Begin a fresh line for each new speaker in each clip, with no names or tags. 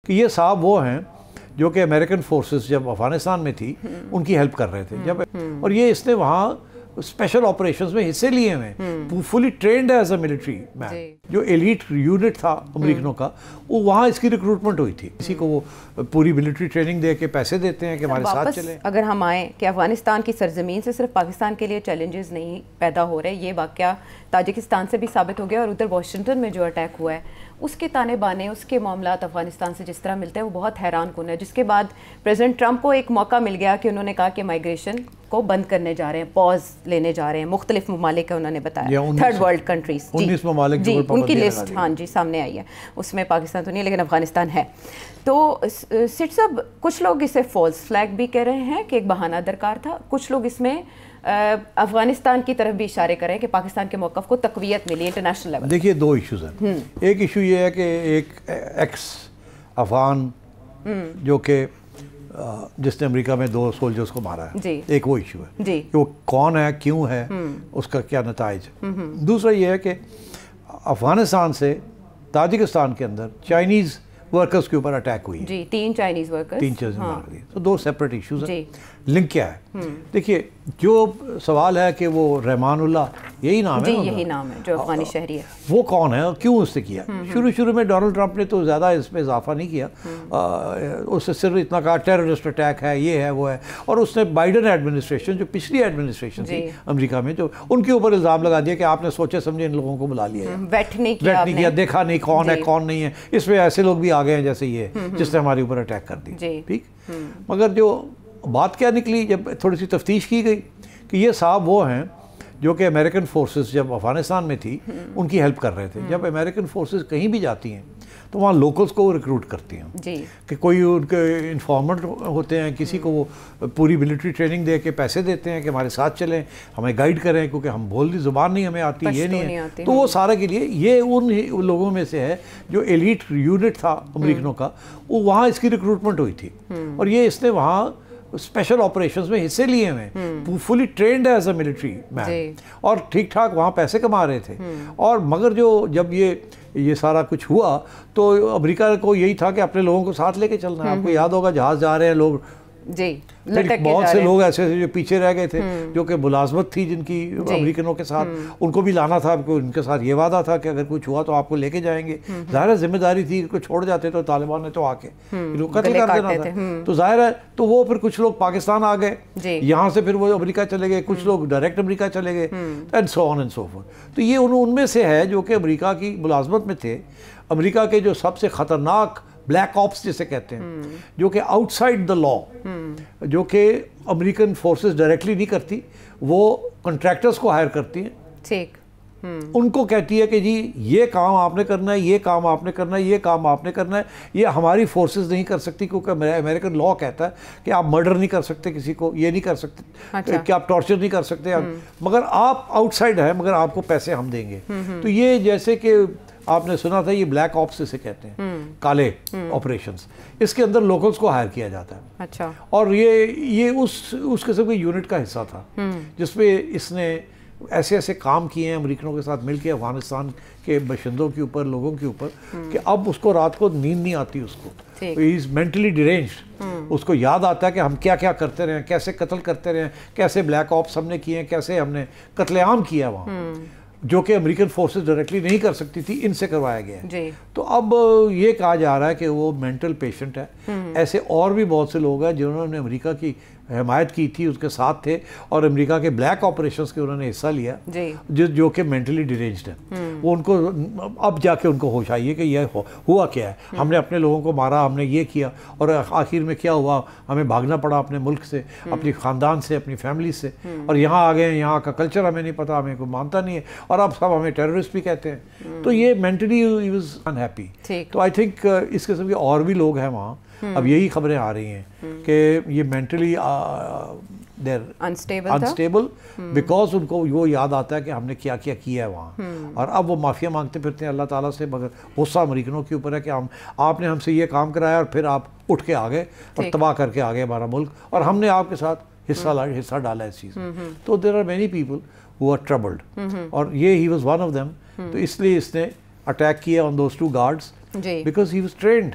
کہ یہ صاحب وہ ہیں جو کہ امریکن فورسز جب افغانستان میں تھی ان کی ہیلپ کر رہے تھے جب اور یہ اس نے وہاں اسپیشل آپریشنز میں حصے لیے ہوئے fully trained as a military مین جو ایلیٹ یونٹ تھا امریکنوں کا وہ وہاں اس کی ریکروٹمنٹ ہوئی تھی کسی کو وہ پوری ملٹری ٹریننگ دے کے پیسے دیتے ہیں کہ ہمارے ساتھ چلیں.
اگر ہم آئیں کہ افغانستان کی سرزمین سے صرف پاکستان کے لیے چیلنجز نہیں پیدا ہو رہے, یہ واقعہ تاجکستان سے بھی ثابت ہو گیا اور ادھر واشنگٹن میں جو اٹیک ہوا ہے اس کے تانے بانے اس کے معاملات افغانستان سے جس طرح ملتے ہیں وہ بہت حیران کن ہے, جس کے بعد پریزیڈنٹ ٹرمپ کو ایک موقع مل گیا کہ انہوں نے کہا کہ مائیگریشن کو بند کرنے جا رہے ہیں, پاز لینے جا رہے ہیں. مختلف ممالک کا انہوں نے بتایا, تھرڈ ورلڈ کنٹریز,
19 ممالک
جی ان کی لسٹ ہاں جی سامنے آئی ہے, اس میں پاکستان تو نہیں لیکن افغانستان ہے. تو سٹ صاحب کچھ لوگ اسے فالس فلیگ بھی کہہ رہے ہیں کہ ایک بہانہ درکار تھا, کچھ لوگ اس میں افغانستان کی طرف بھی اشارے کریں کہ پاکستان کے موقف کو تقویت ملی انٹرنیشنل لیول.
دیکھیے دو ایشوز ہیں, ایک ایشو یہ ہے کہ ایک ایکس افغان جو کہ جس نے امریکہ میں 2 سولجرز کو مارا ہے, ایک وہ ایشو ہے کہ وہ کون ہے, کیوں ہے, اس کا کیا نتائج. دوسرا یہ ہے کہ افغانستان سے تاجکستان کے اندر چائنیز ورکرز کے اوپر اٹیک ہوئی
جی 3 چائنیز ورکرز,
3 چیزیں مار دی. تو 2 سیپریٹ ایشوز ہیں. لنک کیا ہے؟ دیکھیے جو سوال ہے کہ وہ رحمان اللہ یہی نام ہے,
یہی نام ہے جو افغانی شہری ہے,
وہ کون ہے اور کیوں اس نے کیا. شروع میں ڈونلڈ ٹرمپ نے تو زیادہ اس پہ اضافہ نہیں کیا, اس نے صرف اتنا کہا ٹیررسٹ اٹیک ہے, یہ ہے وہ ہے, اور اس نے بائیڈن ایڈمنسٹریشن جو پچھلی ایڈمنسٹریشن تھی امریکہ میں جو ان کے اوپر الزام لگا دیا کہ آپ نے سوچے سمجھے ان لوگوں کو بلا لیا ہے,
ویٹ نہیں
کیا, دیکھا نہیں کون ہے کون نہیں ہے. اس میں ایسے لوگ بھی آ گئے ہیں جیسے یہ جس نے ہمارے اوپر اٹیک کر دی. ٹھیک, مگر جو بات کیا نکلی جب تھوڑی سی تفتیش کی گئی کہ یہ صاحب وہ ہیں جو کہ امریکن فورسز جب افغانستان میں تھی ان کی ہیلپ کر رہے تھے. جب امریکن فورسز کہیں بھی جاتی ہیں تو وہاں لوکلز کو وہ ریکروٹ کرتی ہیں کہ کوئی ان کے انفارمنٹ ہوتے ہیں, کسی کو وہ پوری ملٹری ٹریننگ دے کے پیسے دیتے ہیں کہ ہمارے ساتھ چلیں, ہمیں گائیڈ کریں, کیونکہ ہم بولنے زبان نہیں ہمیں آتی, یہ نہیں ہے. تو وہ سارے کے لیے یہ ان لوگوں میں سے ہے جو ایلیٹ یونٹ تھا امریکنوں کا, وہ وہاں اس کی ریکروٹمنٹ ہوئی تھی اور یہ اس نے وہاں اسپیشل آپریشنز میں حصے لیے ہوئے fully trained as a military مین اور ٹھیک ٹھاک وہاں پیسے کما رہے تھے. اور مگر جب یہ سارا کچھ ہوا تو امریکہ کو یہی تھا کہ اپنے لوگوں کو ساتھ لے کے چلنا ہے. آپ کو یاد ہوگا جہاز جا رہے ہیں لوگ, بہت سے لوگ ایسے جو پیچھے رہ گئے تھے جو کہ ملازمت تھی جن کی امریکنوں کے ساتھ, ان کو بھی لانا تھا. ان کے ساتھ یہ وعدہ تھا کہ اگر کچھ ہوا تو آپ کو لے کے جائیں گے. ظاہر ہے ذمہ داری تھی, ان کو چھوڑ جاتے تو طالبان نے تو آ کے قتل کر دینا تھا. تو ظاہر ہے تو وہ پھر کچھ لوگ پاکستان آ گئے, یہاں سے پھر وہ امریکہ چلے گئے, کچھ لوگ ڈائریکٹ امریکہ چلے گئے, and so on and so forth. تو یہ ان میں سے ہے جو کہ امریکہ کی ملازمت میں تھے. امریکہ کے جو سب سے خطرناک بلیک آپس جسے کہتے ہیں, جو کہ آؤٹ سائڈ دا لا, جو کہ امریکن فورسز ڈائریکٹلی نہیں کرتی, وہ کنٹریکٹرز کو ہائر کرتی ہیں. ٹھیک, ان کو کہتی ہے کہ جی یہ کام آپ نے کرنا ہے, یہ کام آپ نے کرنا ہے, یہ کام آپ نے کرنا ہے. یہ ہماری فورسز نہیں کر سکتی کیونکہ امریکن لا کہتا ہے کہ آپ مرڈر نہیں کر سکتے کسی کو, یہ نہیں کر سکتے کہ آپ ٹارچر نہیں کر سکتے, مگر آپ آؤٹ سائڈ ہیں, مگر آپ کو پیسے ہم دیں گے. تو یہ جیسے کہ آپ نے سنا تھا یہ بلیک آپس سے کہتے ہیں, کالے آپریشنز, اس کے اندر لوکلز کو ہائر کیا جاتا ہے. اچھا, اور یہ اس قسم کی یونٹ کا حصہ تھا جس پہ اس نے ایسے کام کیے ہیں امریکنوں کے ساتھ مل کے افغانستان کے باشندوں کے اوپر, لوگوں کے اوپر, کہ اب اس کو رات کو نیند نہیں آتی. اس کو ہی از مینٹلی ڈیرینجڈ. اس کو یاد آتا ہے کہ ہم کیا کیا کرتے رہے ہیں, کیسے قتل کرتے رہے ہیں, کیسے بلیک آپس ہم نے کیے ہیں, کیسے ہم نے قتل عام کیا وہاں, جو کہ امریکن فورسز ڈائریکٹلی نہیں کر سکتی تھی, ان سے کروایا گیا ہے. تو اب یہ کہا جا رہا ہے کہ وہ مینٹل پیشنٹ ہے. ایسے اور بھی بہت سے لوگ ہیں جنہوں نے امریکہ کی حمایت کی تھی, اس کے ساتھ تھے اور امریکہ کے بلیک آپریشنز کے انہوں نے حصہ لیا, جو کہ مینٹلی ڈیرینجڈ ہیں. وہ ان کو اب جا کے ان کو ہوش آئی ہے کہ یہ ہوا کیا ہے, ہم نے اپنے لوگوں کو مارا, ہم نے یہ کیا, اور آخر میں کیا ہوا, ہمیں بھاگنا پڑا اپنے ملک سے, اپنی خاندان سے, اپنی فیملی سے, اور یہاں آ گئے ہیں, یہاں کا کلچر ہمیں نہیں پتا, ہمیں کوئی مانتا نہیں ہے, اور اب سب ہمیں ٹیررسٹ بھی کہتے ہیں. تو یہ مینٹلی ہی واز انہیپی. تو آئی تھنک اس قسم کے اور بھی لوگ ہیں وہاں. اب یہی خبریں آ رہی ہیں کہ یہ مینٹلی انسٹیبل بیکاز ان کو وہ یاد آتا ہے کہ ہم نے کیا کیا ہے وہاں, اور اب وہ معافیا مانگتے پھرتے ہیں اللہ تعالیٰ سے. مگر غصہ امریکنوں کے اوپر ہے کہ آپ نے ہم سے یہ کام کرایا اور پھر آپ اٹھ کے آ گئے اور تباہ کر کے آ گئے ہمارا ملک, اور ہم نے آپ کے ساتھ حصہ ڈالا اس چیز میں. تو there are many people who are troubled, اور یہ ہی واز ون آف دیم. تو اس لیے اس نے اٹیک کیا on those 2 guards because he was trained.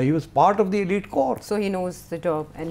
He was part of the elite corps.
So he knows the job.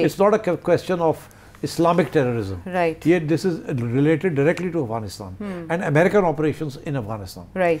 It's not a question of Islamic terrorism.
Right.
Yet this is related directly to Afghanistan and American operations in Afghanistan.
Right.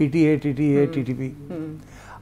PTA, TTA, TTP.